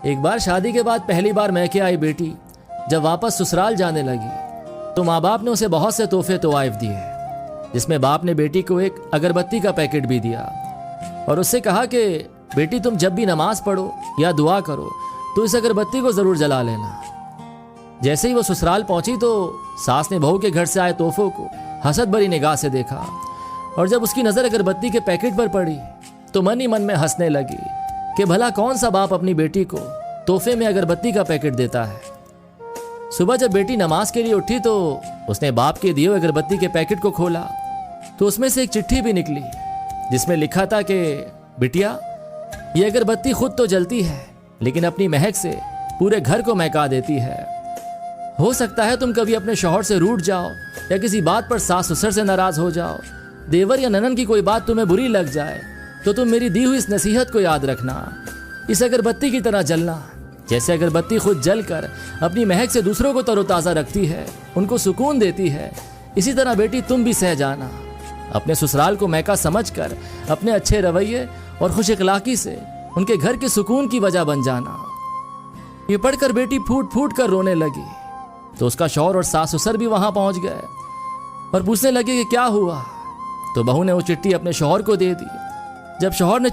एक बार शादी के बाद पहली बार मैके आई बेटी जब वापस ससुराल जाने लगी तो माँ बाप ने उसे बहुत से तोहफे तोआइफ दिए, जिसमें बाप ने बेटी को एक अगरबत्ती का पैकेट भी दिया और उससे कहा कि बेटी तुम जब भी नमाज पढ़ो या दुआ करो तो इस अगरबत्ती को जरूर जला लेना। जैसे ही वो ससुराल पहुंची तो सास ने बहू के घर से आए तोहफों को हसद भरी निगाह से देखा और जब उसकी नजर अगरबत्ती के पैकेट पर पड़ी तो मन ही मन में हंसने लगी कि भला कौन सा बाप अपनी बेटी को तोहफे में अगरबत्ती का पैकेट देता है। सुबह जब बेटी नमाज के लिए उठी तो उसने बाप के दिए हुए अगरबत्ती के पैकेट को खोला तो उसमें से एक चिट्ठी भी निकली जिसमें लिखा था कि बिटिया, ये अगरबत्ती खुद तो जलती है लेकिन अपनी महक से पूरे घर को महका देती है। हो सकता है तुम कभी अपने शौहर से रूठ जाओ या किसी बात पर सास ससुर से नाराज हो जाओ, देवर या ननन की कोई बात तुम्हें बुरी लग जाए तो तुम मेरी दी हुई इस नसीहत को याद रखना। इस अगरबत्ती की तरह जलना। जैसे अगरबत्ती खुद जलकर अपनी महक से दूसरों को तरोताज़ा रखती है, उनको सुकून देती है, इसी तरह बेटी तुम भी सह जाना। अपने ससुराल को महका समझकर अपने अच्छे रवैये और खुश इखलाकी से उनके घर के सुकून की वजह बन जाना। ये पढ़कर बेटी फूट फूट कर रोने लगी तो उसका शौहर और सास ससुर भी वहां पहुंच गए और पूछने लगे कि क्या हुआ। तो बहू ने वो चिट्ठी अपने शौहर को दे दी। जब शौहर ने